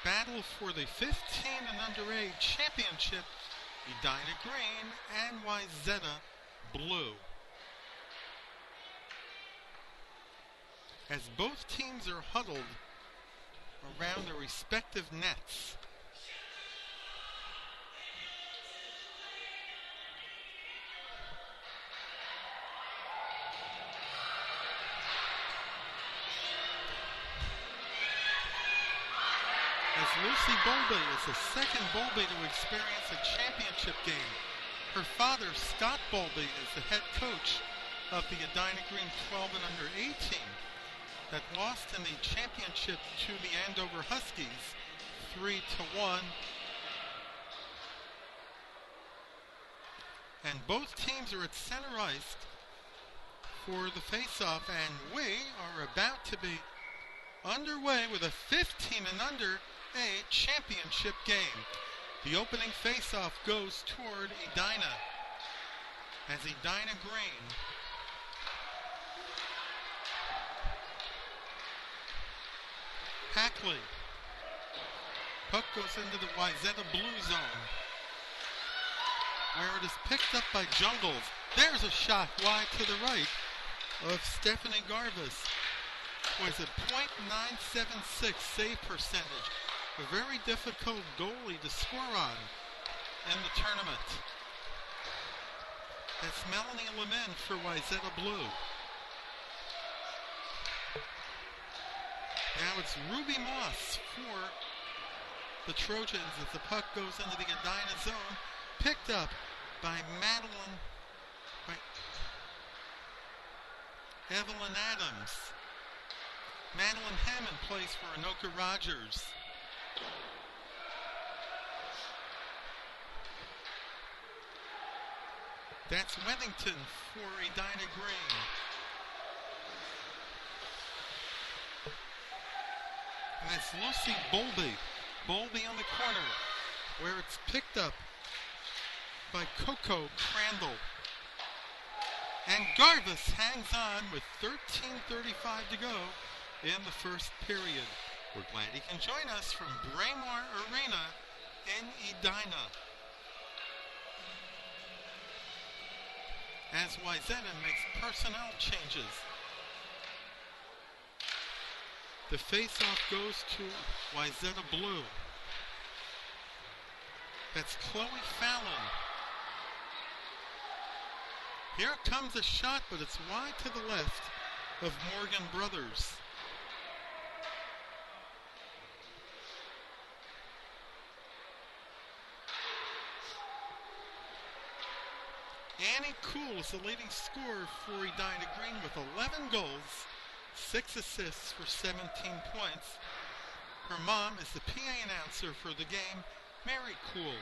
battle for the 15 and under 8 championship, Edina Green and Wayzata Blue. As both teams are huddled around their respective nets. As Lucy Bowlby is the second Bowlby to experience a championship game. Her father, Scott Bowlby, is the head coach of the Edina Green 12 and under 18 that lost in the championship to the Andover Huskies 3-1. And both teams are at center ice for the face-off, and we are about to be underway with a 15 and under a championship game. The opening face-off goes toward Edina as Edina Green Hackley. Puck goes into the Wayzata Blue zone, where it is picked up by Jungles. There's a shot wide to the right of Stephanie Garvis, who has a .976 save percentage. A very difficult goalie to score on in the tournament. That's Melanie Lemin for Wayzata Blue. Now it's Ruby Moss for the Trojans as the puck goes into the Edina zone. Picked up by Evelyn Adams. Madeline Hammond plays for Anoka Rogers. That's Weddington for Edina Green. And that's Lucy Bowlby. Bowlby on the corner, where it's picked up by Coco Crandall. And Garvis hangs on with 13:35 to go in the first period. We're glad you can join us from Braemar Arena in Edina, as Wayzata makes personnel changes. The face-off goes to Wayzata Blue. That's Chloe Fallon. Here comes a shot, but it's wide to the left of Morgan Brothers. Annie Cool is the leading scorer for Edina Green with 11 goals, 6 assists for 17 points. Her mom is the PA announcer for the game, Mary Cool.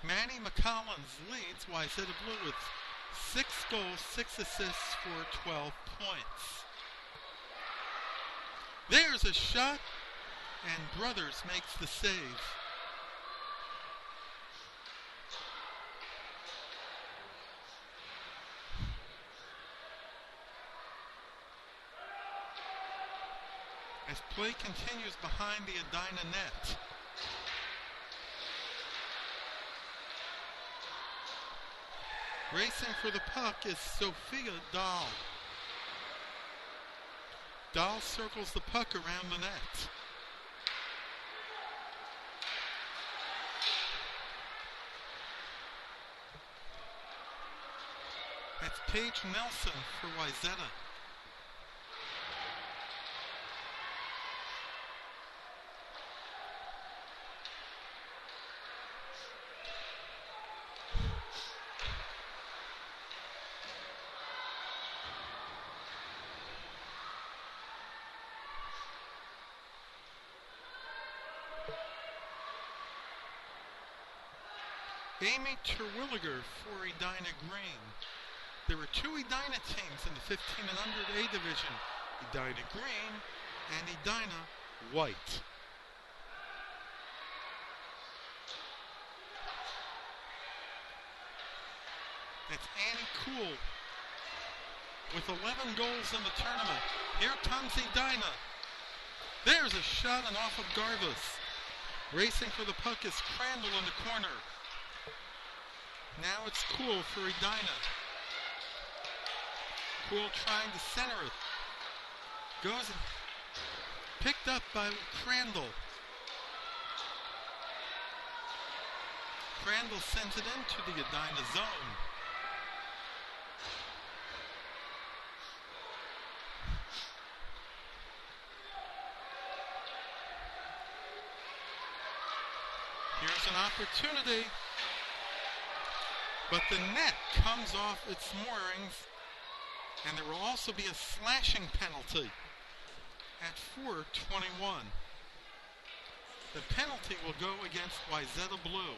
Maddie McCollins leads Wayzata Blue with 6 goals, 6 assists for 12 points. There's a shot, and Brothers makes the save. As play continues behind the Edina net. Racing for the puck is Sophia Dahl. Dahl circles the puck around the net. That's Paige Nelson for Wayzata. Amy Terwilliger for Edina Green. There were 2 Edina teams in the 15 and under A division, Edina Green and Edina White. That's Annie Cool with 11 goals in the tournament. Here comes Edina. There's a shot and off of Garvis. Racing for the puck is Crandall in the corner. Now it's Cool for Edina. Cool trying to center it. Goes and picked up by Crandall. Crandall sends it into the Edina zone. Here's an opportunity, but the net comes off its moorings, and there will also be a slashing penalty at 4:21. The penalty will go against Wayzata Blue.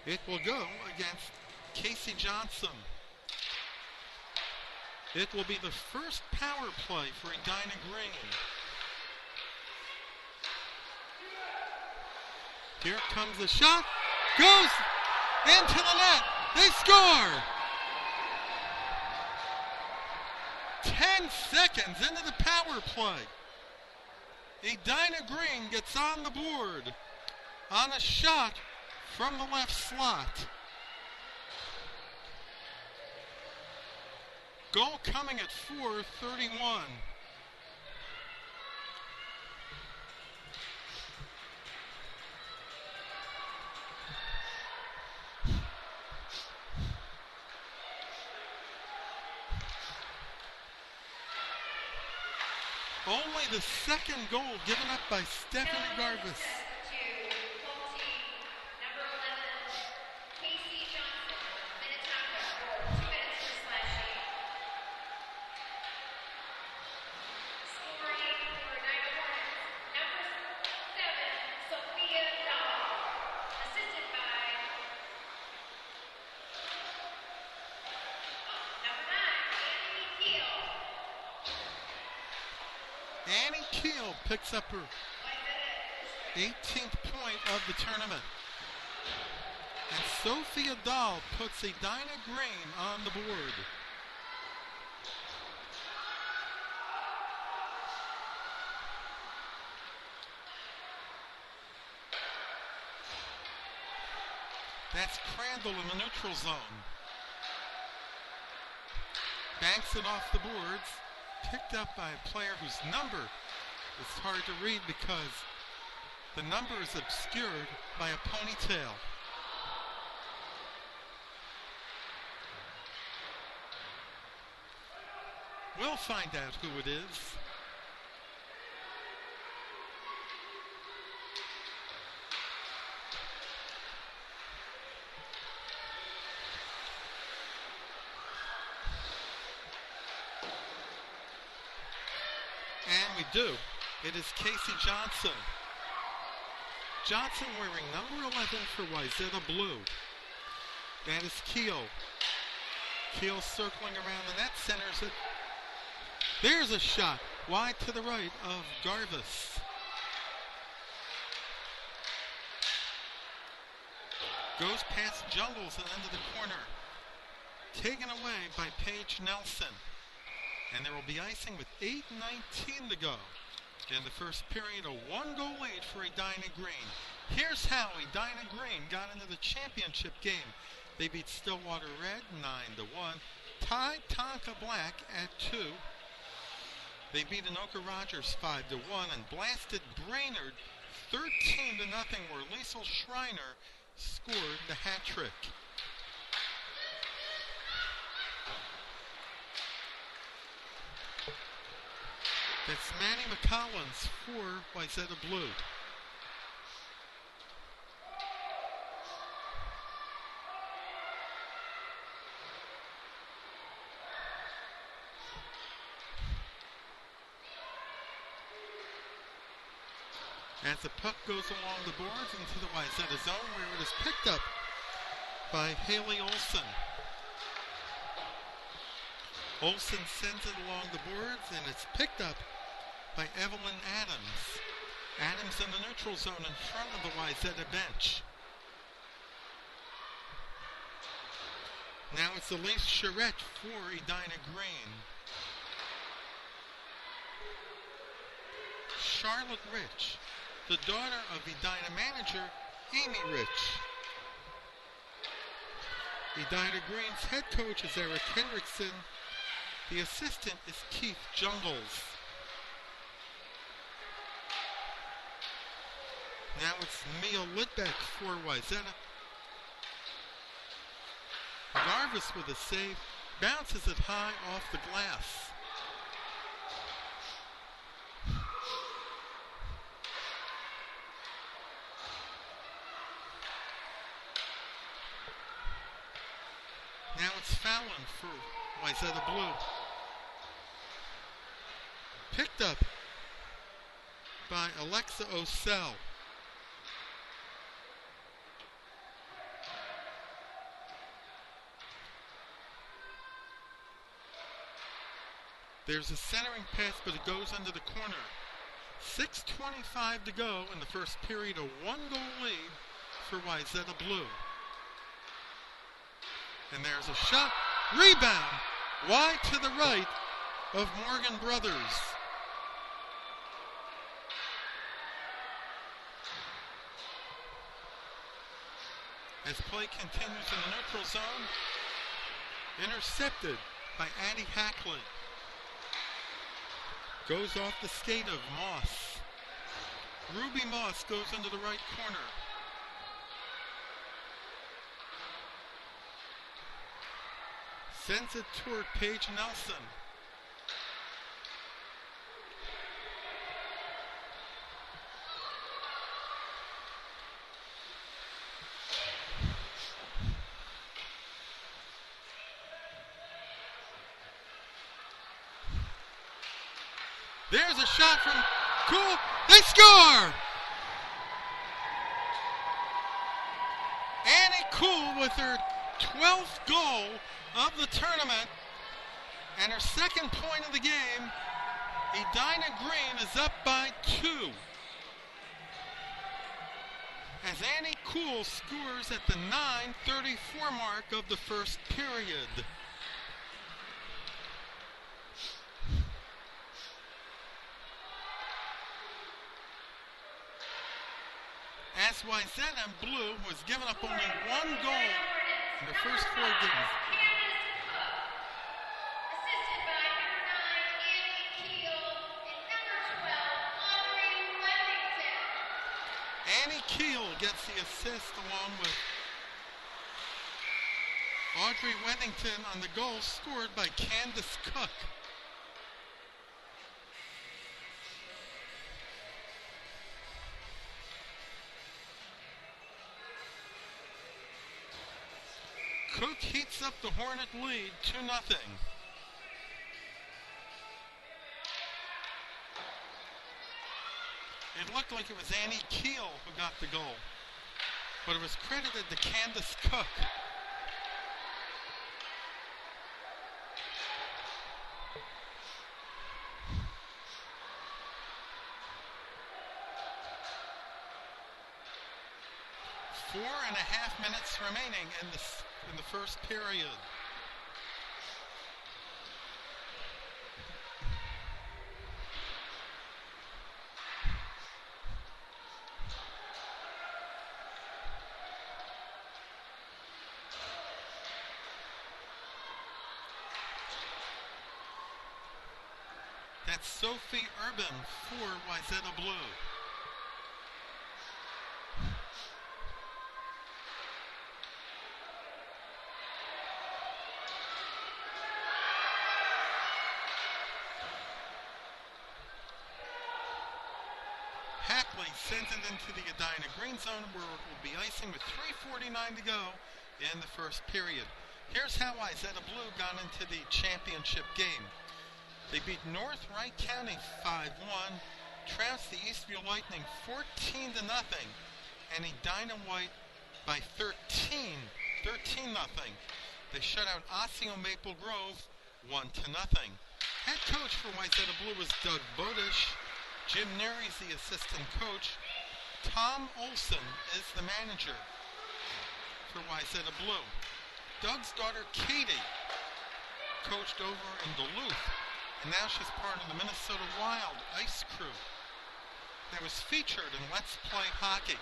It will go against Casey Johnson. It will be the first power play for Edina Green. Here comes the shot. Goes into the net. They score. 10 seconds into the power play. Edina Green gets on the board on a shot from the left slot. Goal coming at 4:31. Only the second goal given up by Stephanie Garvis. Picks up her 18th point of the tournament. And Sophia Dahl puts Edina Green on the board. That's Crandall in the neutral zone. Banks it off the boards. Picked up by a player whose number it's hard to read because the number is obscured by a ponytail. We'll find out who it is. And we do. It is Casey Johnson. Johnson wearing number 11 for Wayzata Blue. That is Keel. Keel circling around the net, centers it. There's a shot wide to the right of Garvis. Goes past Jungles and into the corner. Taken away by Paige Nelson. And there will be icing with 8:19 to go. In the first period, a one-goal lead for Edina Green. Here's how Edina Green got into the championship game. They beat Stillwater Red 9-1, tied Tonka Black at 2. They beat Anoka Rogers 5-1 and blasted Brainerd 13-0, where Liesl Schreiner scored the hat trick. That's Manny McCollins for Wayzata Blue. As the puck goes along the boards into the Wayzata zone, where it is picked up by Haley Olson. Olson sends it along the boards, and it's picked up by Evelyn Adams. Adams in the neutral zone in front of the Wayzata bench. Now it's Elise Charette for Edina Green. Charlotte Rich, the daughter of Edina manager Amy Rich. Edina Green's head coach is Eric Henriksen. The assistant is Keith Jungles. Now it's Mia Lidbeck for Wayzata. Garvis with a save, bounces it high off the glass. Now it's Fallon for Wayzata Blue. Picked up by Alexa Osell. There's a centering pass, but it goes under the corner. 6:25 to go in the first period, a one-goal lead for Wayzata Blue. And there's a shot, rebound, wide to the right of Morgan Brothers. As play continues in the neutral zone, intercepted by Addie Hackley. Goes off the skate of Moss. Ruby Moss goes into the right corner. Sends it toward Paige Nelson. There's a shot from Cool. They score! Annie Cool with her 12th goal of the tournament and her second point of the game. Edina Green is up by 2. As Annie Cool scores at the 9:34 mark of the first period. As Wayzata Blue was giving up only one goal in the first 4 games. Assisted by number 9, Annie Keel, and number 12, Audrey Weddington. Annie Keel gets the assist along with Audrey Weddington on the goal scored by Candace Cook. Cook heats up the Hornet lead 2-0. It looked like it was Annie Keel who got the goal, but it was credited to Candace Cook. Four and a half minutes remaining in the first period. That's Sophie Urban for Wayzata Blue. Hackley sends it into the Edina Green zone where it will be icing with 3:49 to go in the first period. Here's how Wayzata Blue got into the championship game. They beat North Wright County 5-1, trounced the Eastview Lightning 14-0, and Edina White by 13-0. They shut out Osseo Maple Grove 1-0. Head coach for Wayzata Blue was Doug Bodish. Jim Neary's the assistant coach. Tom Olson is the manager for Wayzata Blue. Doug's daughter Katie coached over in Duluth, and now she's part of the Minnesota Wild ice crew that was featured in Let's Play Hockey.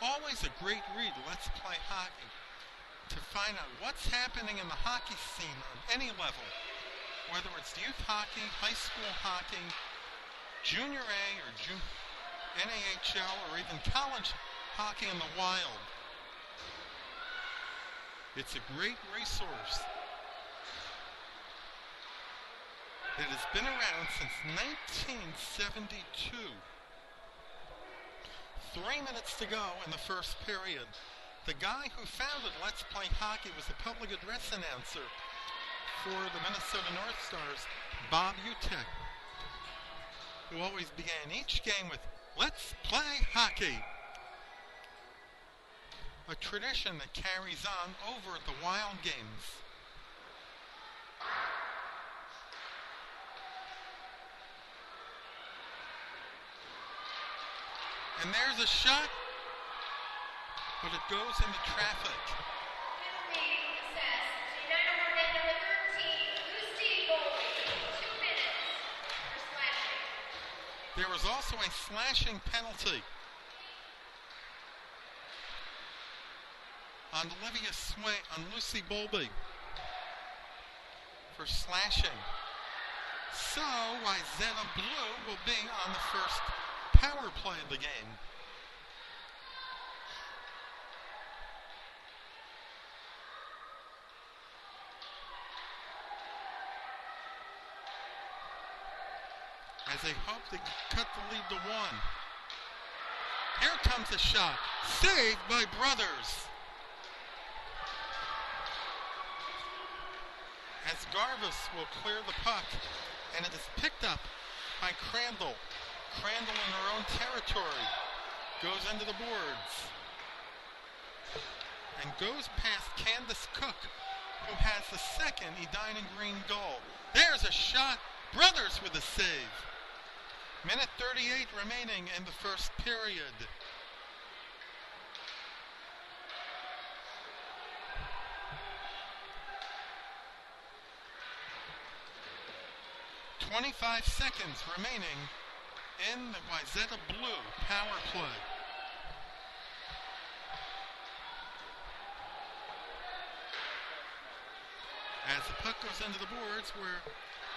Always a great read, Let's Play Hockey, to find out what's happening in the hockey scene on any level, whether it's youth hockey, high school hockey, junior A or NAHL, or even college hockey in the Wild. It's a great resource that has been around since 1972. 3 minutes to go in the first period. The guy who founded Let's Play Hockey was the public address announcer for the Minnesota North Stars, Bob Utek, who always began each game with, "Let's play hockey." A tradition that carries on over the Wild games. And there's a shot, but it goes into traffic. Penalty assessed. Edina Hornet number 13, Lucy Goldie, 2 minutes for slashing. There was also a slashing penalty on Lucy Bowlby for slashing. So Wayzata Blue will be on the first power play of the game. As they hope to cut the lead to 1. Here comes a shot. Saved by Brothers. As Garvis will clear the puck, and it is picked up by Crandall. Crandall in her own territory goes into the boards and goes past Candace Cook, who has the second Edina Green goal. There's a shot. Brothers with a save. Minute 38 remaining in the first period. "25 seconds remaining in the Wayzata Blue power play." As the puck goes into the boards, we're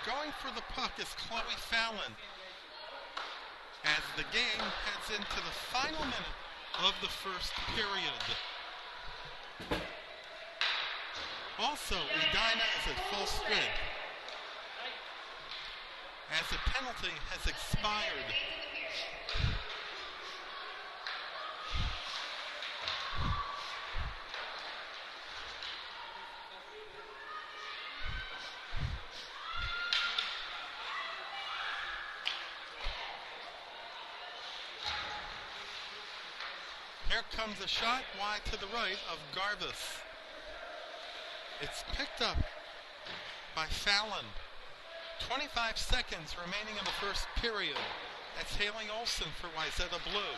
going for the puck is Chloe Fallon, as the game heads into the final minute of the first period. Also, Edina is at full strength, as the penalty has expired. Here comes a shot wide to the right of Garvis. It's picked up by Fallon. 25 seconds remaining in the first period. That's Haley Olsen for Wayzata Blue.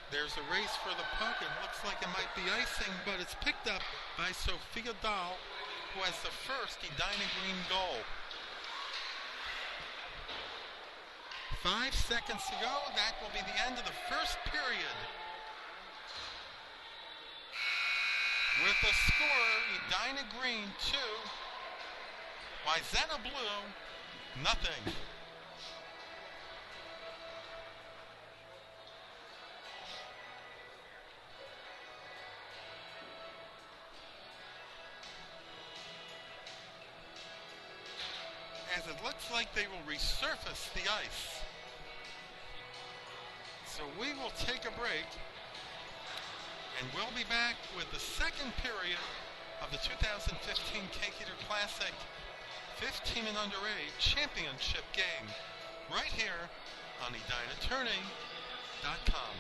There's a race for the puck. It looks like it might be icing, but it's picked up by Sophia Dahl, who has the first Edina Green goal. 5 seconds to go. That will be the end of the first period. With the score, Edina Green 2, Wayzata Blue, nothing. As it looks like they will resurface the ice. So we will take a break, and we'll be back with the second period of the 2015 K-Keter Classic 15 and underage championship game, right here on EdinaTourney.com.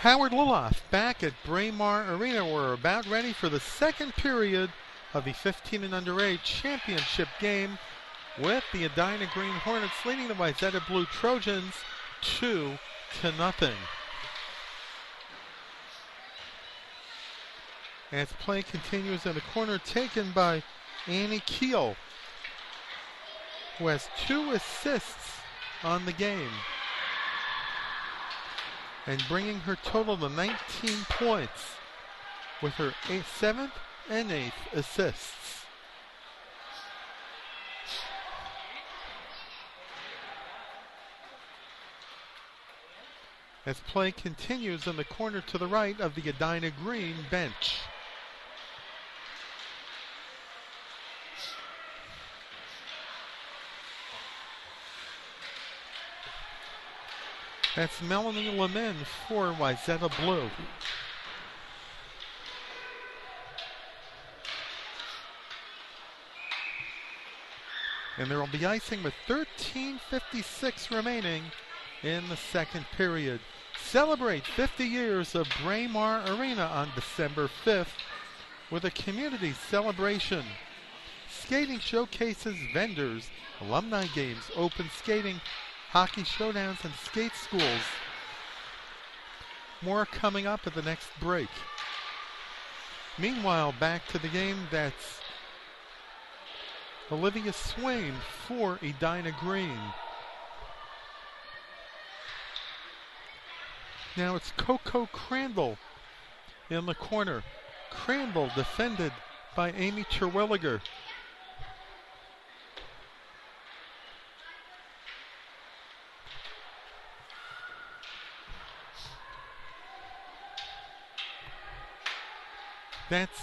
Howard Liloff back at Braemar Arena. We're about ready for the second period of the 15 and underage championship game with the Edina Green Hornets leading the Wayzata Blue Trojans 2-0. As play continues in the corner taken by Annie Keel, who has 2 assists on the game and bringing her total to 19 points with her 7th and 8th assists. As play continues in the corner to the right of the Edina Green bench. That's Melanie Lemin for Wayzata Blue. And there will be icing with 13:56 remaining in the second period. Celebrate 50 years of Braemar Arena on December 5th with a community celebration. Skating showcases vendors, alumni games, open skating, hockey showdowns, and skate schools. More coming up at the next break. Meanwhile, back to the game. That's Olivia Swain for Edina Green. Now it's Coco Crandall in the corner. Crandall defended by Amy Terwilliger. That's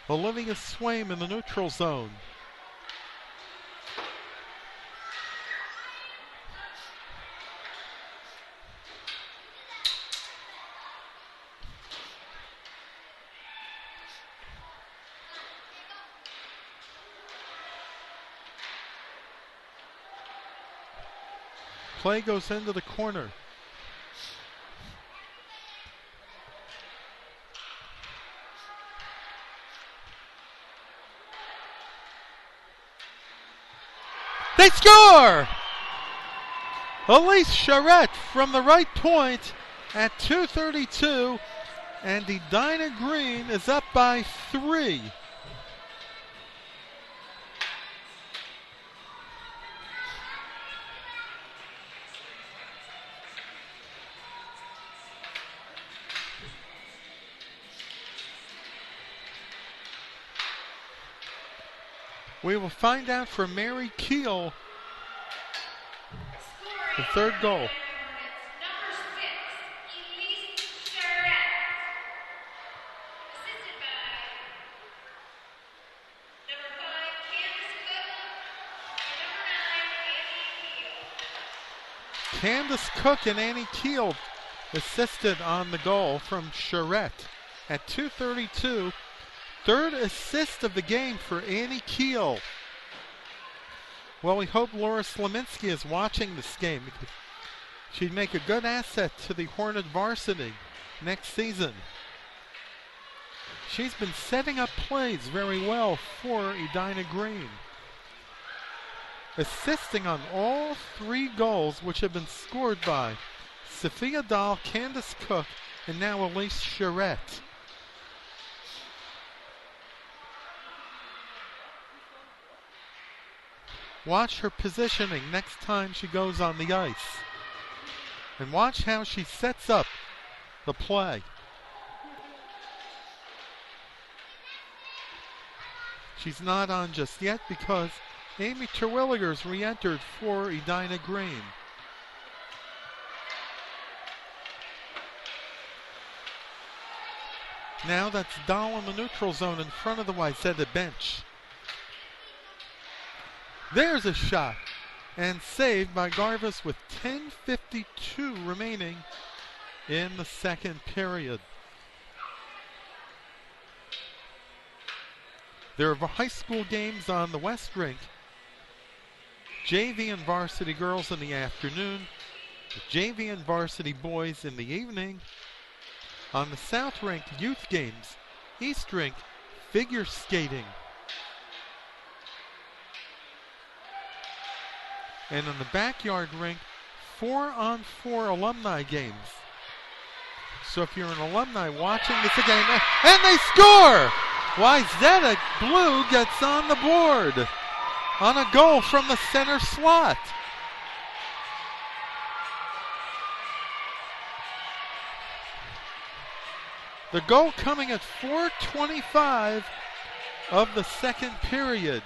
Olivia Swain in the neutral zone. Play goes into the corner. They score! Elise Charette from the right point at 2:32, and Edina Green is up by 3. We will find out from Mary Keel the third goal. Number 6, Elise Charette. Assisted by number 5, Candace Cook, and number 9, Annie Keel. Candace Cook and Annie Keel assisted on the goal from Charette at 2:32. Third assist of the game for Annie Keel. Well, we hope Laura Sleminski is watching this game because she'd make a good asset to the Hornet varsity next season. She's been setting up plays very well for Edina Green, assisting on all 3 goals which have been scored by Sophia Dahl, Candace Cook, and now Elise Charette. Watch her positioning next time she goes on the ice. And watch how she sets up the play. She's not on just yet because Amy Terwilliger's re-entered for Edina Green. Now that's Dahl in the neutral zone in front of the Wayzata bench. There's a shot, and saved by Garvis with 10:52 remaining in the second period. There are high school games on the West Rink. JV and varsity girls in the afternoon. JV and varsity boys in the evening. On the South Rink, youth games. East Rink, figure skating. And in the backyard rink, 4-on-4 alumni games. So if you're an alumni watching this game, and they score! Wayzata Blue gets on the board on a goal from the center slot. The goal coming at 4:25 of the second period.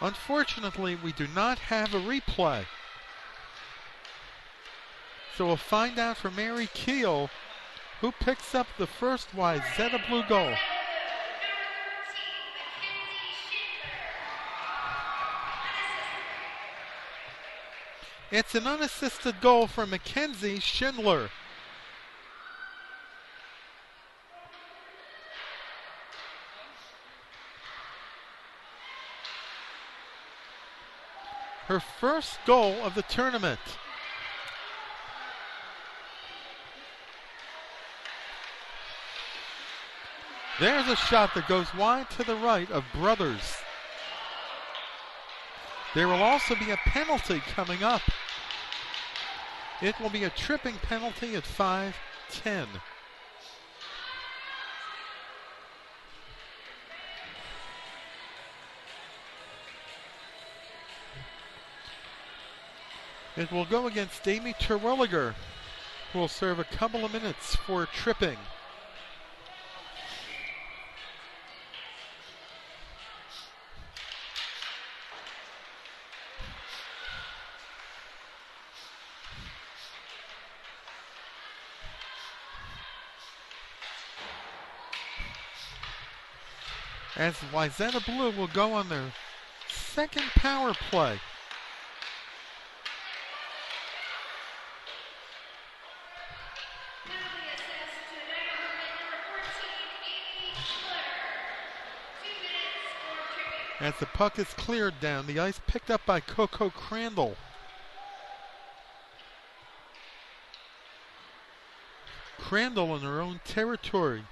Unfortunately, we do not have a replay. So we'll find out from Mary Keel who picks up the first Wayzata Blue goal. It's an unassisted goal from Mackenzie Schindler. Her first goal of the tournament. There's a shot that goes wide to the right of Brothers. There will also be a penalty coming up. It will be a tripping penalty at 5:10. It will go against Amy Terwilliger, who will serve a couple of minutes for tripping. As Wayzata Blue will go on their second power play. As the puck is cleared down, the ice picked up by Coco Crandall. Crandall in her own territory.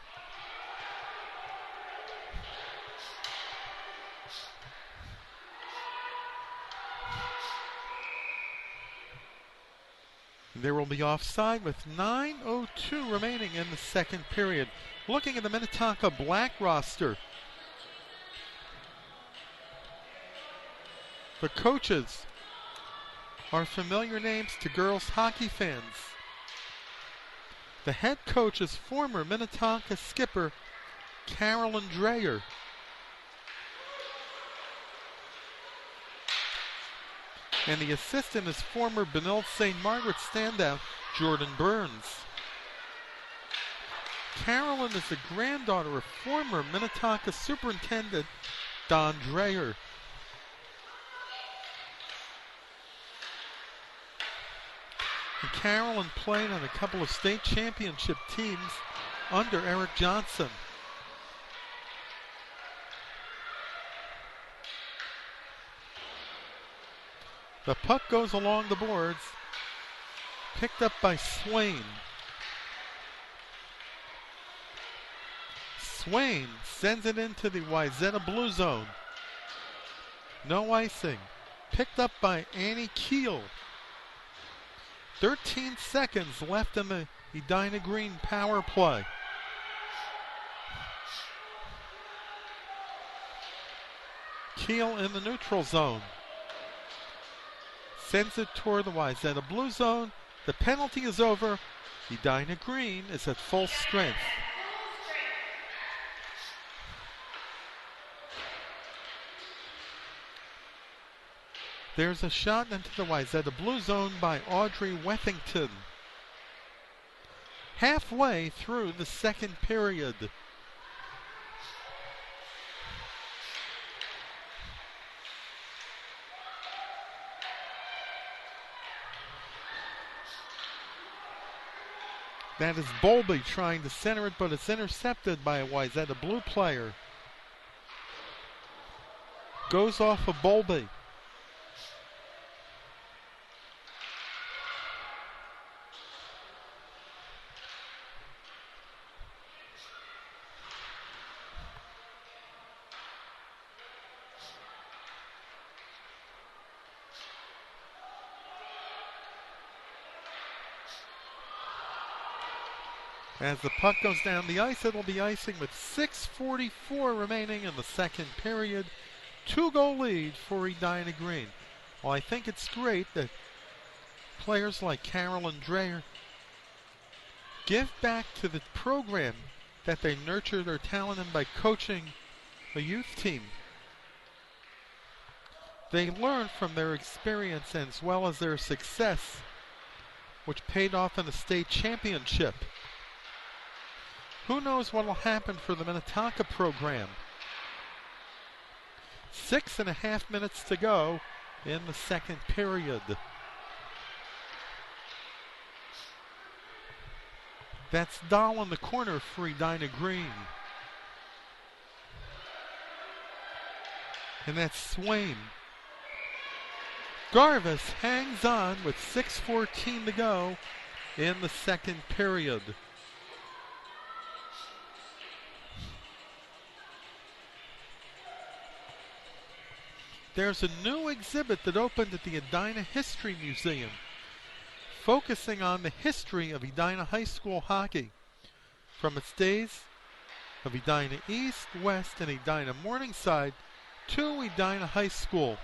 There will be offside with 9:02 remaining in the second period. Looking at the Minnetonka Black roster. The coaches are familiar names to girls hockey fans. The head coach is former Minnetonka skipper Carolyn Dreyer. And the assistant is former Benilde St. Margaret standout Jordan Burns. Carolyn is the granddaughter of former Minnetonka superintendent Don Dreyer. And Carolyn played on a couple of state championship teams under Eric Johnson. The puck goes along the boards, picked up by Swain. Swain sends it into the Wayzata Blue zone. No icing. Picked up by Annie Keel. 13 seconds left in the Edina Green power play. Keel in the neutral zone. Sends it toward the Wayzata Blue zone. The penalty is over. Edina Green is at full strength. There's a shot into the Wayzata Blue zone by Audrey Wethington. Halfway through the second period. That is Bowlby trying to center it, but it's intercepted by a Wayzata blue player. Goes off of Bowlby. As the puck goes down the ice, it'll be icing with 6:44 remaining in the second period. 2-goal lead for Edina Green. Well, I think it's great that players like Carolyn Dreyer give back to the program that they nurture their talent in by coaching a youth team. They learn from their experience as well as their success, which paid off in a state championship. Who knows what will happen for the Minnetonka program? 6.5 minutes to go in the second period. That's Dahl in the corner for Edina Green. And that's Swain. Garvis hangs on with 6:14 to go in the second period. There's a new exhibit that opened at the Edina History Museum, focusing on the history of Edina High School hockey, from its days of Edina East, West, and Edina Morningside to Edina High School.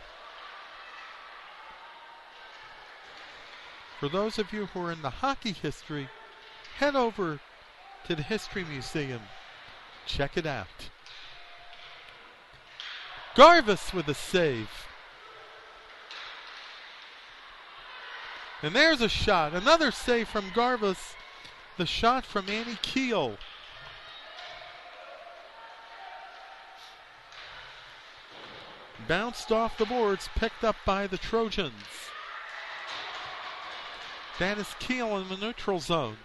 For those of you who are in the hockey history, head over to the History Museum. Check it out. Garvis with a save. And there's a shot. Another save from Garvis. The shot from Annie Keel. Bounced off the boards, picked up by the Trojans. That is Keel in the neutral zone.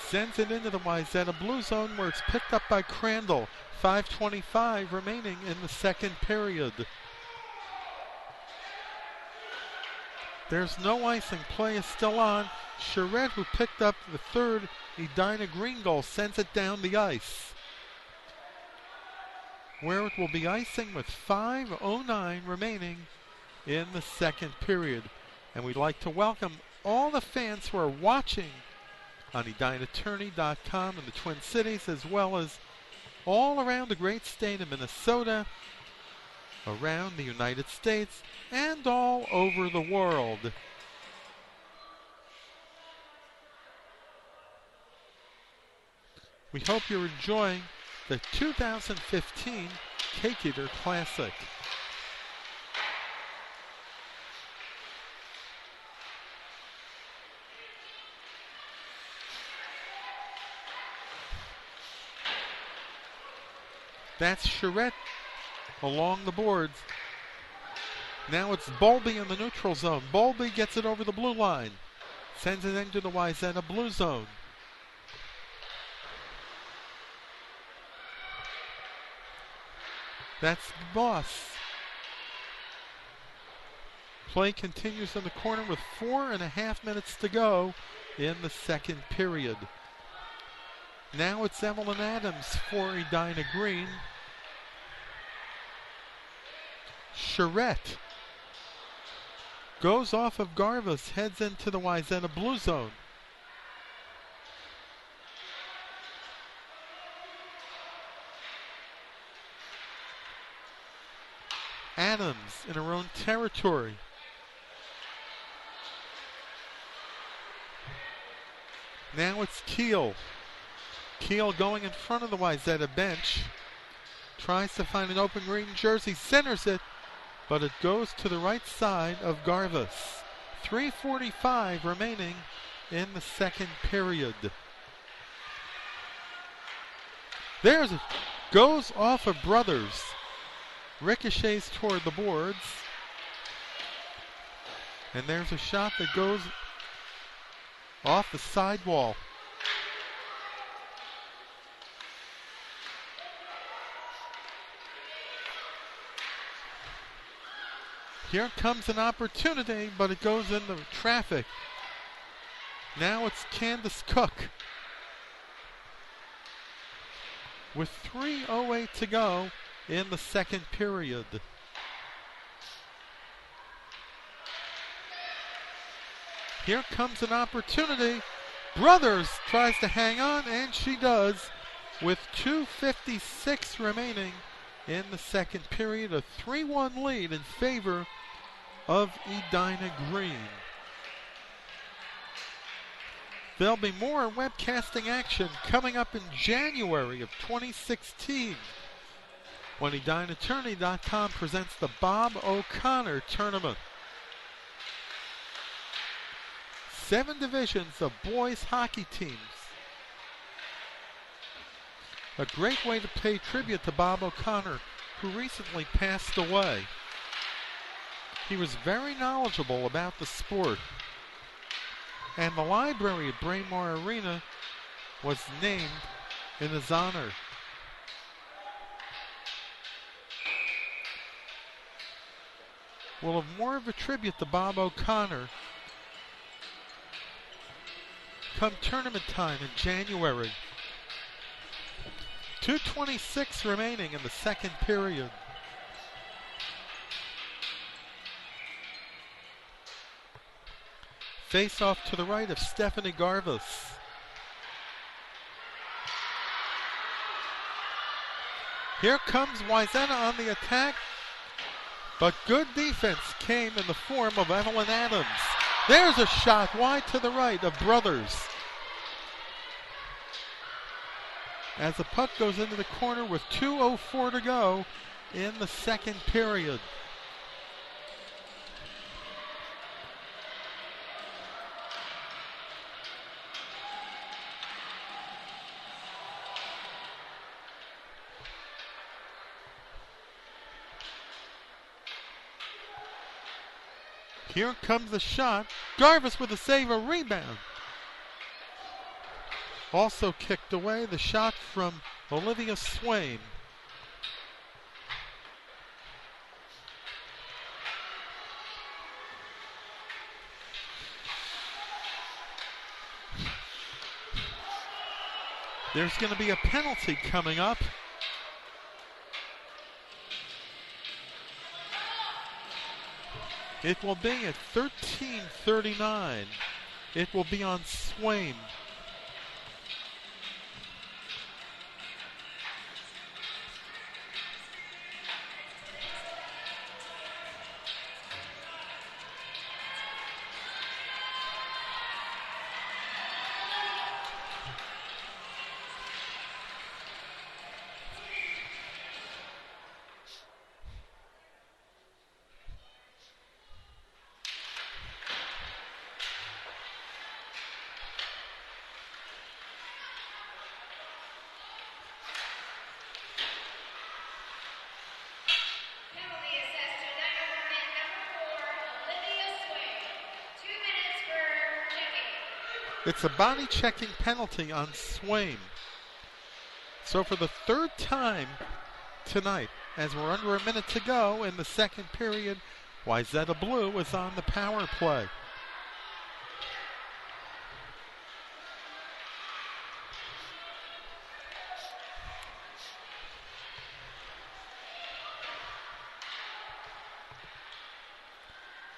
Sends it into the Wayzata blue zone where it's picked up by Crandall. 5:25 remaining in the second period. There's no icing. Play is still on. Charette, who picked up the third Edina Green goal, sends it down the ice, where it will be icing with 5:09 remaining in the second period. And we'd like to welcome all the fans who are watching on EdinaTourney.com in the Twin Cities, as well as all around the great state of Minnesota, around the United States, and all over the world. We hope you're enjoying the 2015 Cake Eater Classic. That's Charette along the boards. Now it's Bowlby in the neutral zone. Bowlby gets it over the blue line. Sends it into the Wayzata blue zone. That's Boss. Play continues in the corner with 4.5 minutes to go in the second period. Now it's Evelyn Adams for Edina Green. Charette goes off of Garvis, heads into the Wayzata blue zone. Adams in her own territory. Now it's Keel. Keel going in front of the Wayzata bench. Tries to find an open green jersey, centers it, but it goes to the right side of Garvis. 3:45 remaining in the second period. There's it. Goes off of Brothers. Ricochets toward the boards. And there's a shot that goes off the sidewall. Here comes an opportunity, but it goes into traffic. Now it's Candace Cook. With 3:08 to go in the second period. Here comes an opportunity. Brothers tries to hang on, and she does. With 2:56 remaining in the second period, a 3-1 lead in favor of Edina Green. There'll be more webcasting action coming up in January of 2016 when EdinaTourney.com presents the Bob O'Connor Tournament. 7 divisions of boys hockey teams. A great way to pay tribute to Bob O'Connor, who recently passed away. He was very knowledgeable about the sport. And the library at Braemar Arena was named in his honor. We'll have more of a tribute to Bob O'Connor come tournament time in January. 2:26 remaining in the second period. Face off to the right of Stephanie Garvis. Here comes Wayzata on the attack, but good defense came in the form of Evelyn Adams. There's a shot wide to the right of Brothers. As the puck goes into the corner with 2:04 to go in the second period. Here comes the shot. Garvis with a save, a rebound. Also kicked away, the shot from Olivia Swain. There's going to be a penalty coming up. It will be at 13:39. It will be on Swain. It's a body checking penalty on Swain. So for the third time tonight, as we're under a minute to go in the second period, Wayzata Blue is on the power play.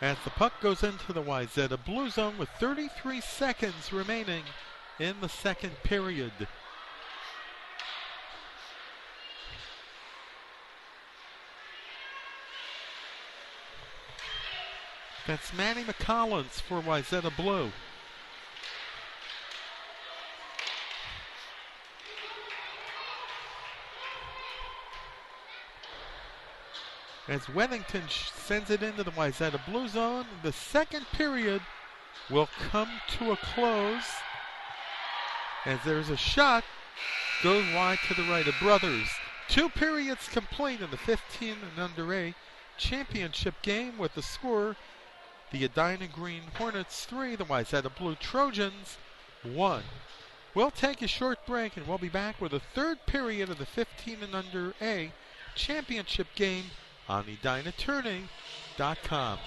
As the puck goes into the Wayzata Blue zone with 33 seconds remaining in the second period. That's Manny McCollins for Wayzata Blue. As Weddington sends it into the Wayzata Blue zone, the second period will come to a close as there's a shot, goes wide to the right of Brothers. 2 periods complete in the 15 and under A championship game with the score The Edina Green Hornets 3, the Wayzata Blue Trojans 1. We'll take a short break and we'll be back with the third period of the 15 and under A championship game on EdinaTourney.com.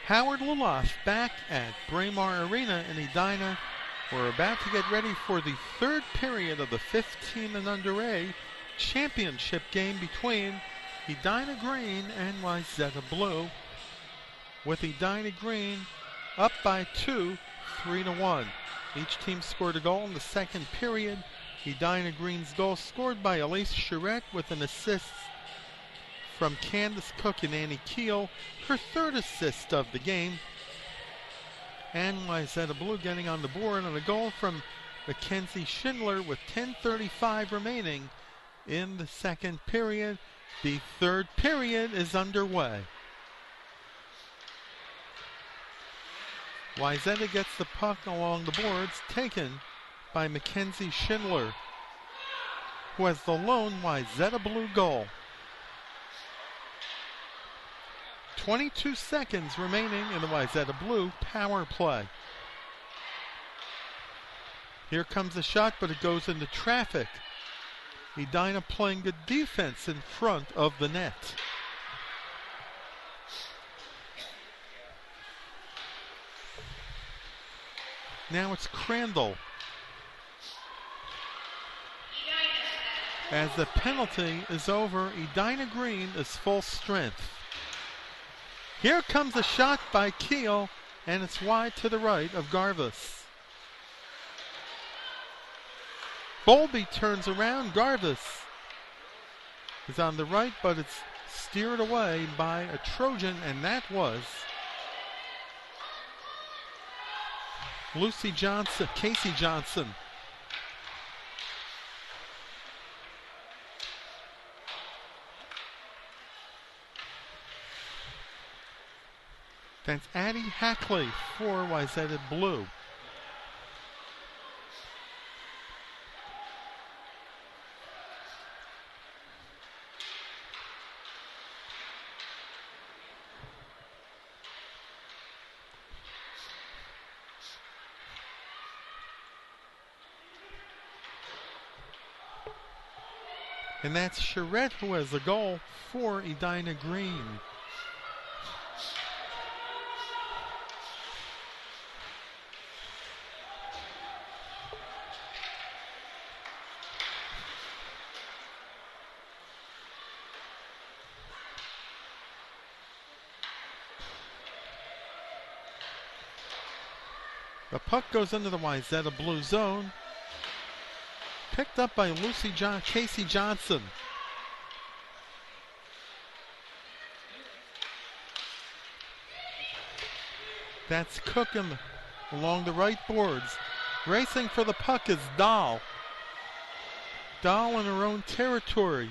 Howard Loloff back at Braemar Arena in Edina. We're about to get ready for the third period of the 15 and under A championship game between Edina Green and Wayzata Blue, with Edina Green up by 2, 3-1. Each team scored a goal in the second period. Edina Green's goal scored by Elise Charette with an assist from Candace Cook and Annie Keel, her third assist of the game. And Wayzata Blue getting on the board on a goal from Mackenzie Schindler with 10:35 remaining in the second period. The third period is underway. Wayzata gets the puck along the boards, taken by Mackenzie Schindler, who has the lone Wayzata Blue goal. 22 seconds remaining in the Wayzata Blue power play. Here comes a shot, but it goes into traffic. Edina playing good defense in front of the net. Now it's Crandall. As the penalty is over, Edina Green is full strength. Here comes a shot by Keel, and it's wide to the right of Garvis. Bowlby turns around. Garvis is on the right, but it's steered away by a Trojan, and that was Casey Johnson. That's Addie Hackley for Wayzata Blue. And that's Charette who has the goal for Edina Green. The puck goes into the Wayzata Blue zone. Picked up by Casey Johnson. That's Cook along the right boards. Racing for the puck is Dahl. Dahl in her own territory.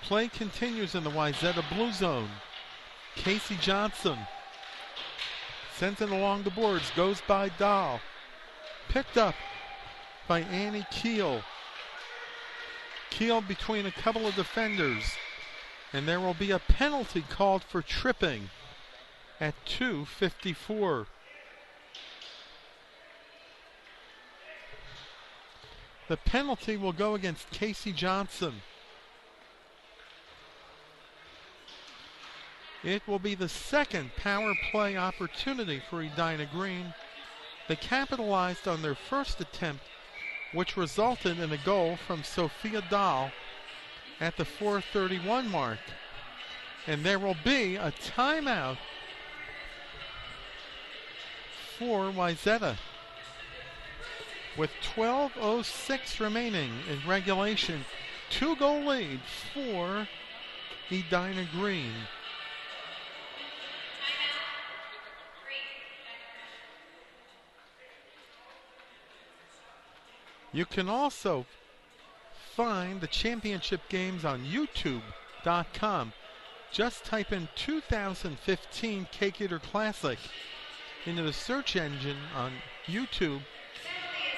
Play continues in the Wayzata Blue zone. Casey Johnson sends it along the boards, goes by Dahl. Picked up by Annie Keel. Keel between a couple of defenders. And there will be a penalty called for tripping at 2:54. The penalty will go against Casey Johnson. It will be the second power play opportunity for Edina Green. They capitalized on their first attempt, which resulted in a goal from Sophia Dahl at the 4:31 mark. And there will be a timeout for Wayzata with 12:06 remaining in regulation. 2-goal lead for Edina Green. You can also find the championship games on YouTube.com. Just type in 2015 K-Gator Classic into the search engine on YouTube,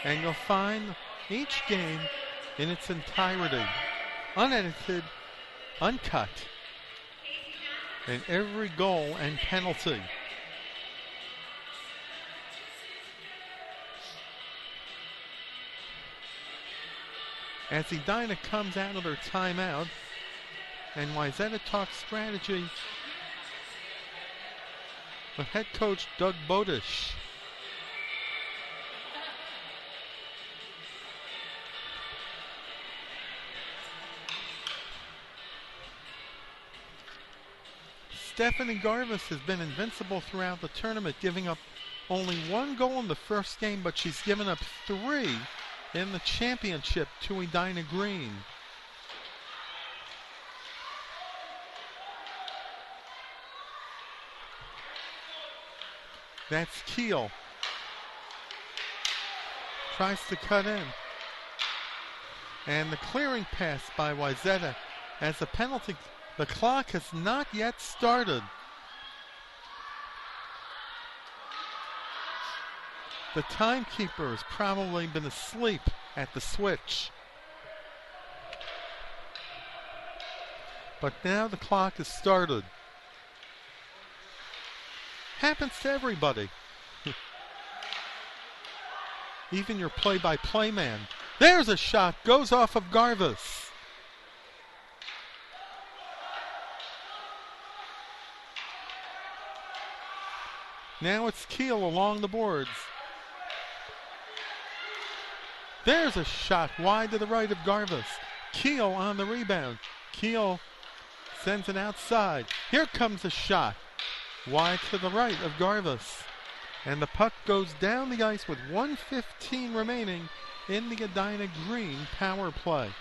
and you'll find each game in its entirety, unedited, uncut, and every goal and penalty. As Edina comes out of their timeout, and Wayzata talks strategy with head coach Doug Bodish. Stephanie Garvis has been invincible throughout the tournament, giving up only 1 goal in the first game, but she's given up 3 in the championship to Edina Green. That's Keel. Tries to cut in. And the clearing pass by Wayzata as a penalty. The clock has not yet started. The timekeeper has probably been asleep at the switch. But now the clock has started. Happens to everybody. Even your play-by-play man. There's a shot, goes off of Garvis. Now it's Keel along the boards. There's a shot wide to the right of Garvis. Keel on the rebound. Keel sends it outside. Here comes a shot wide to the right of Garvis. And the puck goes down the ice with 1:15 remaining in the Edina Green power play.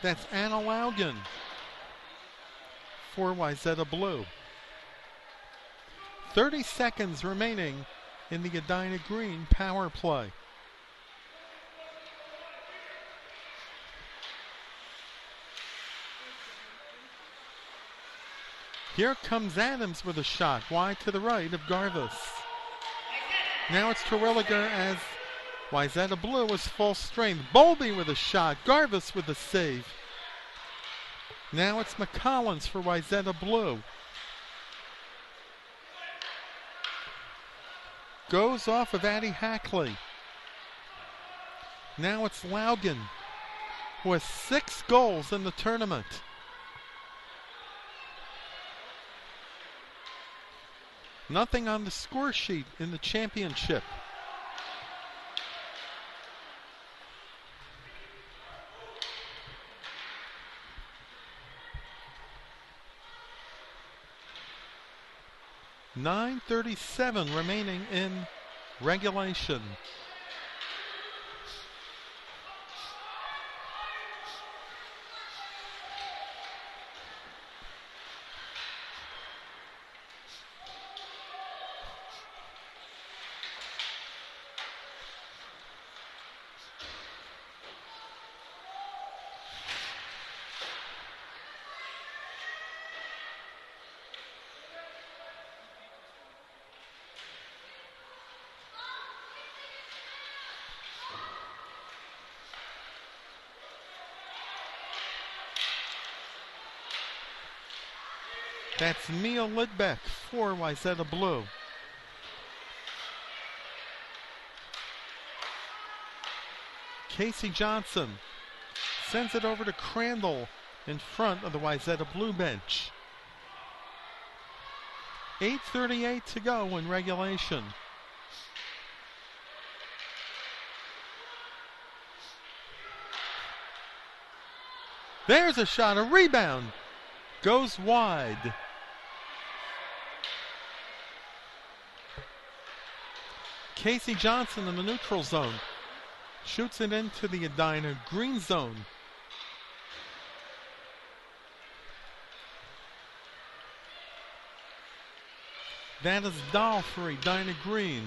That's Anna Laugen for Wayzata Blue. 30 seconds remaining in the Edina Green power play. Here comes Adams with a shot wide to the right of Garvis. Now it's Terwilliger as Wayzata Blue is full strength. Bowlby with a shot. Garvis with a save. Now it's McCollins for Wayzata Blue. Goes off of Addie Hackley. Now it's Laugen, who has 6 goals in the tournament. Nothing on the score sheet in the championship. .937 remaining in regulation. That's Mia Lidbeck for Wayzata Blue. Casey Johnson sends it over to Crandall in front of the Wayzata Blue bench. 8:38 to go in regulation. There's a shot, a rebound. Goes wide. Casey Johnson in the neutral zone. Shoots it into the Edina green zone. That is Dahl for Edina green.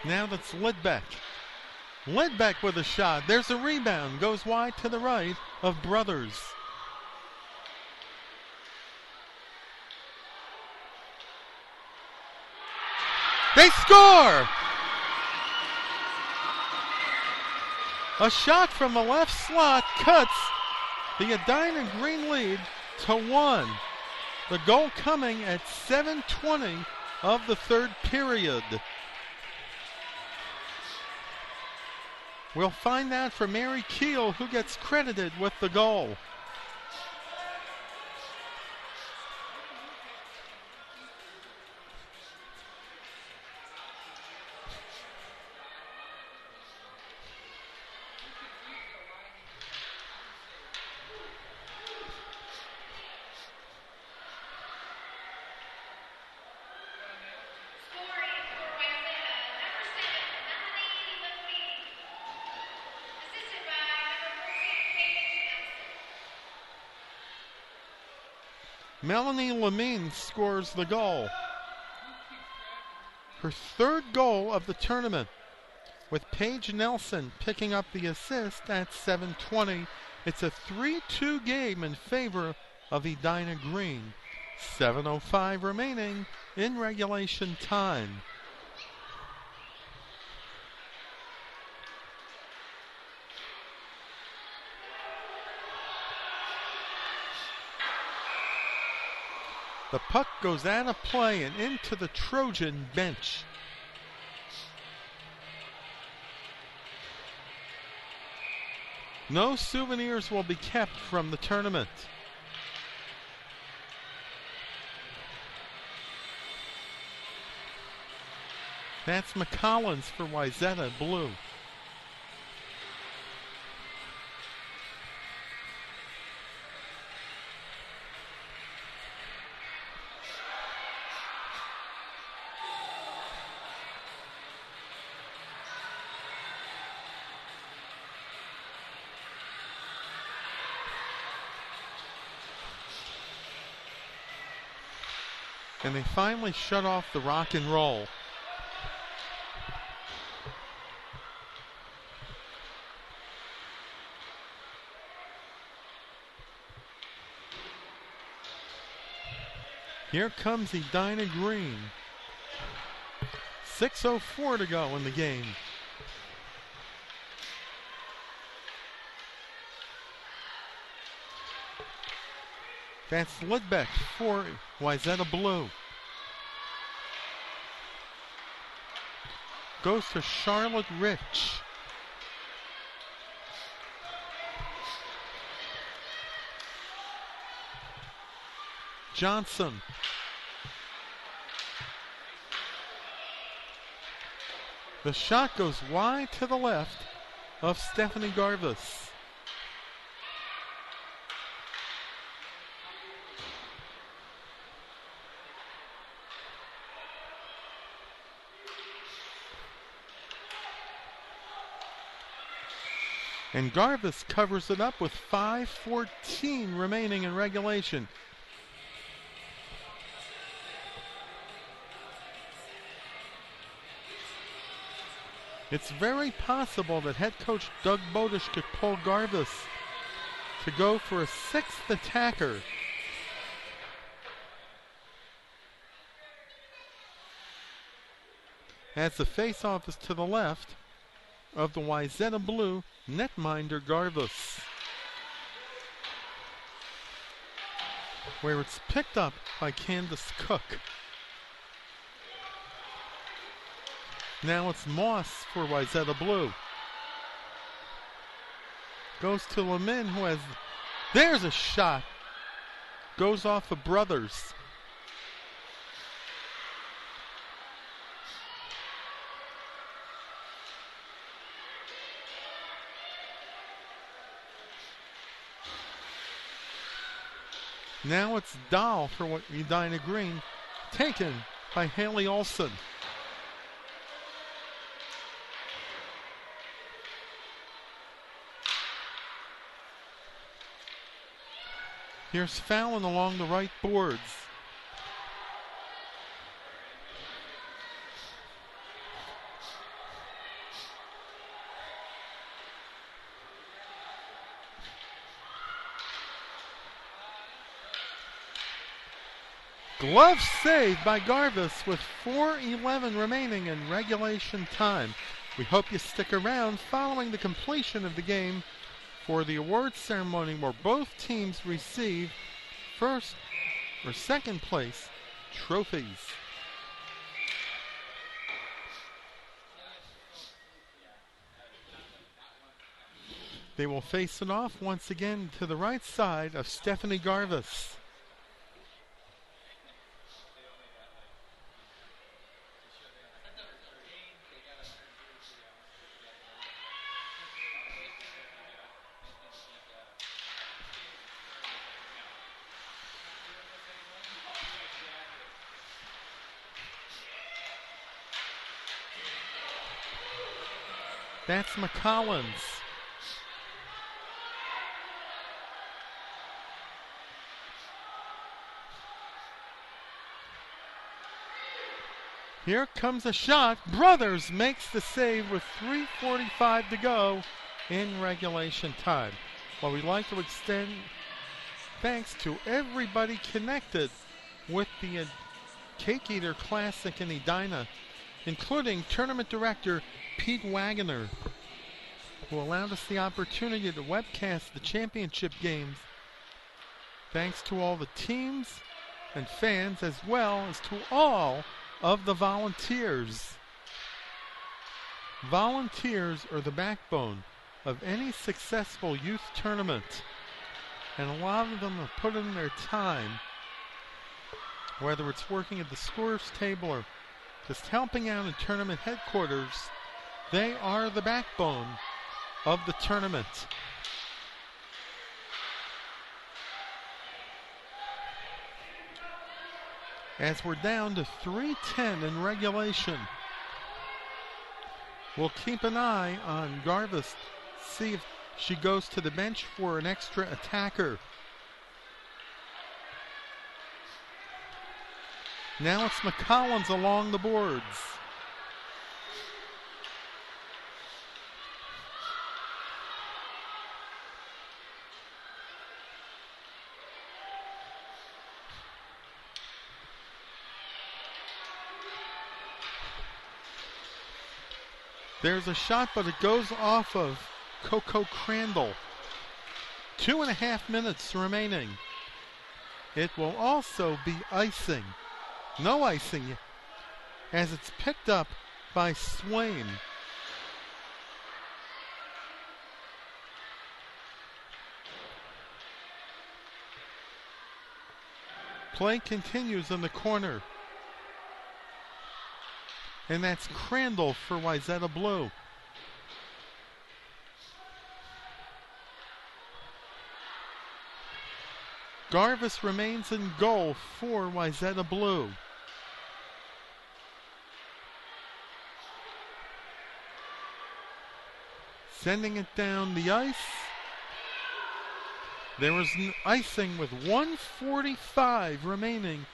Now that's Lidbeck. Lidbeck with a shot. There's a rebound. Goes wide to the right of Brothers. They score! A shot from the left slot cuts the Edina green lead to 1. The goal coming at 7:20 of the third period. We'll find out from Mary Keel who gets credited with the goal. Melanie Lamine scores the goal. Her third goal of the tournament, with Paige Nelson picking up the assist at 7:20. It's a 3-2 game in favor of Edina Green. 7:05 remaining in regulation time. The puck goes out of play and into the Trojan bench. No souvenirs will be kept from the tournament. That's McCollins for Wayzata Blue. And they finally shut off the rock and roll. Here comes Edina Green. 6:04 to go in the game. That's Lidbeck for Wayzata Blue. Goes to Charlotte Rich. Johnson. The shot goes wide to the left of Stephanie Garvis. And Garvis covers it up with 5:14 remaining in regulation. It's very possible that head coach Doug Bodish could pull Garvis to go for a sixth attacker. as the face-off is to the left of the Wayzata blue netminder Garvis, where it's picked up by Candace Cook. Now it's Moss for Wayzata blue. Goes to Lemin, who has, there's a shot. Goes off of Brothers. Now it's Dahl for Edina Green, taken by Haley Olson. Here's Fallon along the right boards. Glove saved by Garvis with 4:11 remaining in regulation time. We hope you stick around following the completion of the game for the awards ceremony, where both teams receive first or second place trophies. They will face it off once again to the right side of Stephanie Garvis. That's McCollins. Here comes a shot. Brothers makes the save with 3:45 to go in regulation time. Well, we'd like to extend thanks to everybody connected with the Cake Eater Classic in Edina, including tournament director Pete Wagoner, who allowed us the opportunity to webcast the championship games. Thanks to all the teams and fans, as well as to all of the volunteers. Volunteers are the backbone of any successful youth tournament, and a lot of them have put in their time, whether it's working at the scorer's table or just helping out in tournament headquarters. They are the backbone of the tournament. As we're down to 3:10 in regulation, we'll keep an eye on Garvis, see if she goes to the bench for an extra attacker. Now it's McCollins along the boards. There's a shot, but it goes off of Coco Crandall. 2.5 minutes remaining. It will also be icing. No icing, as it's picked up by Swain. Play continues in the corner. And that's Crandall for Wayzata Blue. Garvis remains in goal for Wayzata Blue. Sending it down the ice. There was an icing with 1:45 remaining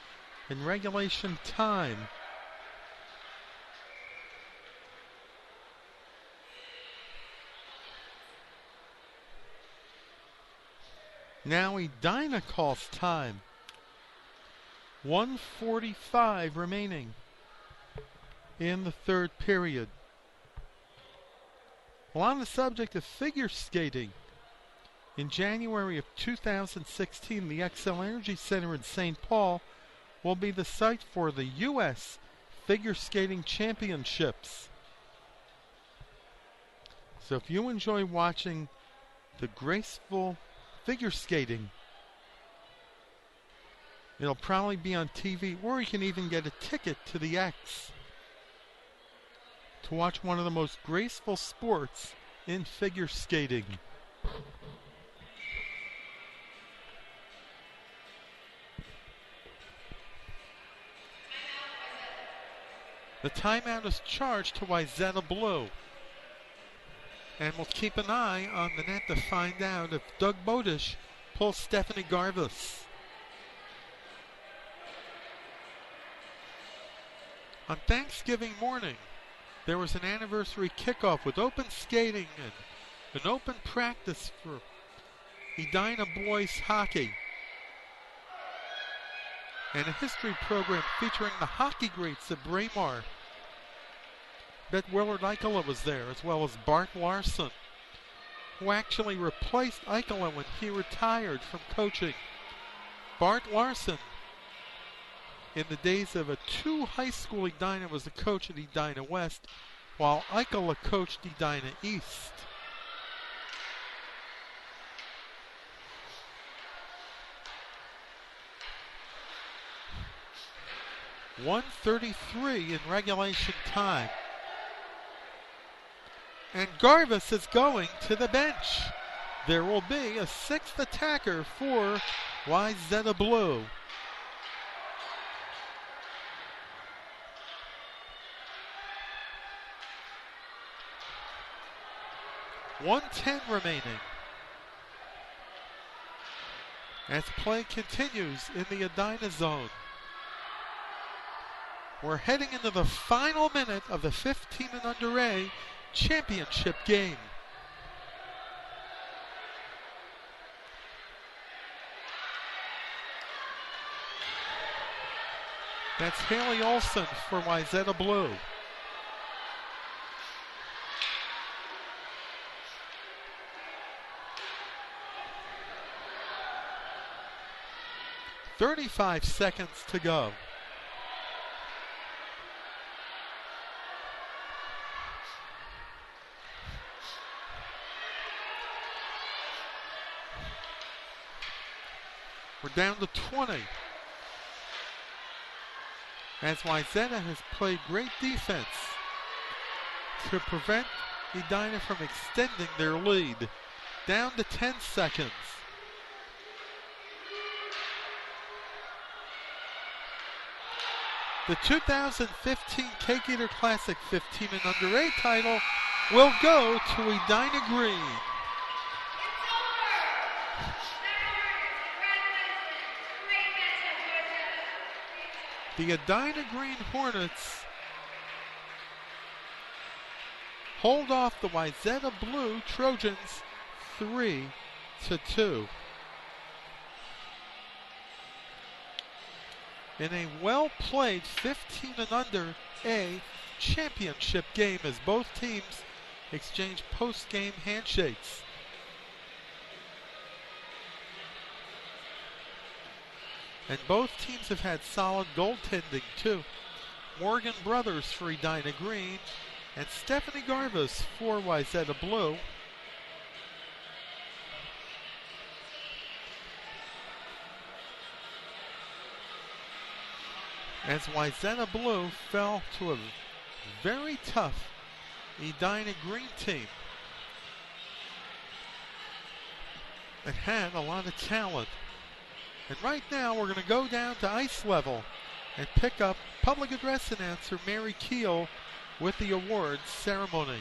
in regulation time. Now Edina calls time. 1:45 remaining. in the third period. Well, on the subject of figure skating, in January of 2016, the XL Energy Center in St. Paul will be the site for the U.S. Figure Skating Championships. So if you enjoy watching the graceful figure skating, it'll probably be on TV, or you can even get a ticket to the X to watch one of the most graceful sports in figure skating. The timeout is charged to Wayzata Blue. And we'll keep an eye on the net to find out if Doug Bodish pulls Stephanie Garvis. On Thanksgiving morning, there was an anniversary kickoff with open skating and an open practice for Edina boys hockey. And a history program featuring the hockey greats of Braemar. Bet Willard Eichela was there, as well as Bart Larson, who actually replaced Eichela when he retired from coaching. Bart Larson, in the days of a 2 high school Edina, was the coach at Edina West, while Eichela coached Edina East. .133 in regulation time. And Garvis is going to the bench. There will be a 6th attacker for Wayzata Blue. .110 remaining. As play continues in the Edina zone. We're heading into the final minute of the 15 and under A championship game. That's Haley Olson for Wayzata Blue. .35 seconds to go. We're down to 20. As Wayzata has played great defense to prevent Edina from extending their lead. Down to 10 seconds. The 2015 Cake Eater Classic 15 and under A title will go to Edina Green. The Edina Green Hornets hold off the Wayzata Blue Trojans 3-2. In a well-played 15 and under A championship game as both teams exchange post-game handshakes. And both teams have had solid goaltending too. Morgan Brothers for Edina Green and Stephanie Garvis for Wayzata Blue. As Wayzata Blue fell to a very tough Edina Green team that had a lot of talent. And right now we're going to go down to ice level and pick up public address announcer Mary Keel with the awards ceremony.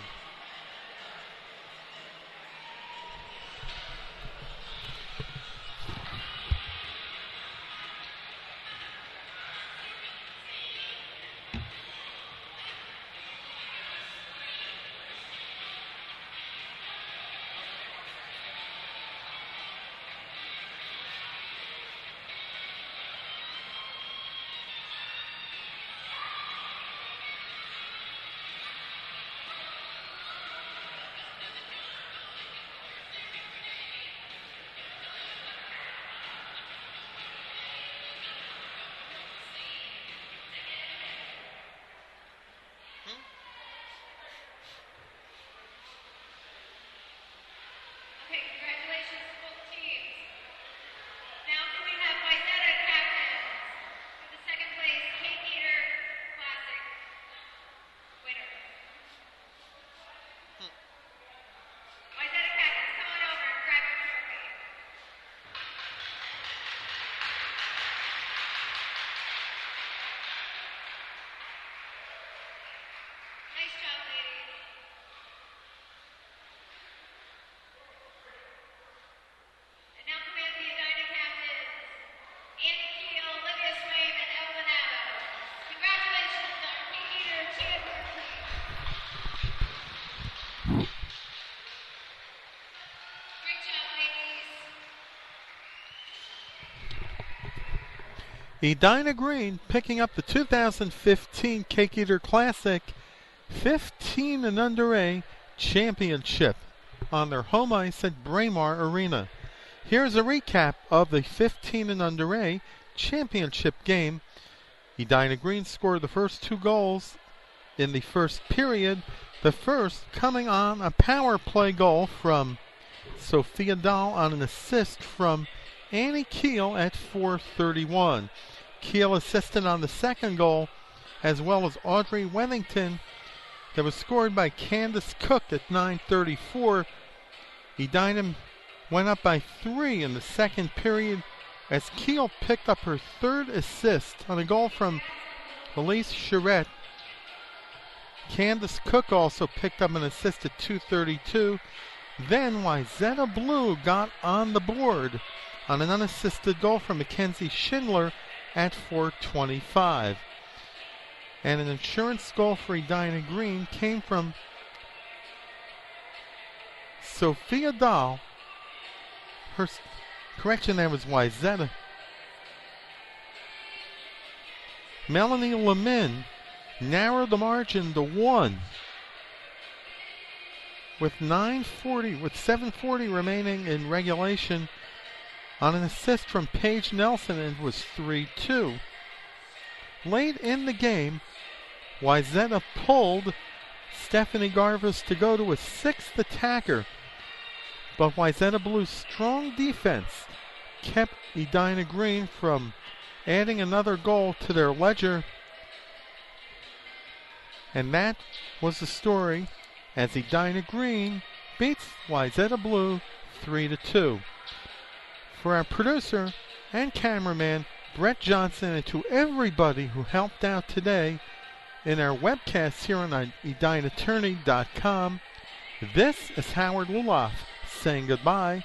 Edina Green picking up the 2015 Cake Eater Classic 15 and under A championship on their home ice at Braemar Arena. Here's a recap of the 15 and under A championship game. Edina Green scored the first 2 goals in the first period, the first coming on a power play goal from Sophia Dahl on an assist from Annie Keel at 4:31. Keel assisted on the second goal, as well as Audrey Wethington, that was scored by Candace Cook at 9:34. Edina went up by 3 in the second period as Keel picked up her 3rd assist on a goal from Elise Charette. Candace Cook also picked up an assist at 2:32. Then Wayzata Blue got on the board on an unassisted goal from Mackenzie Schindler at 4:25. And an insurance goal for Edina Green came from Sophia Dahl. Her correction there was Wayzata. Melanie Lemin narrowed the margin to 1 with 7:40 remaining in regulation on an assist from Paige Nelson, and it was 3-2. Late in the game, Wayzata pulled Stephanie Garvis to go to a 6th attacker, but Wayzata Blue's strong defense kept Edina Green from adding another goal to their ledger. And that was the story as Edina Green beats Wayzata Blue 3-2. For our producer and cameraman, Brett Johnson, and to everybody who helped out today in our webcast here on EdinaTourney.com, this is Howard Luloff saying goodbye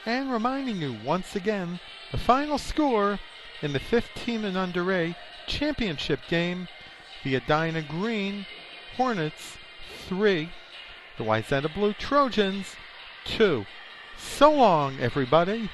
and reminding you once again the final score in the 15 and under A championship game: the Edina Green Hornets 3, the Wayzata Blue Trojans 2. So long, everybody.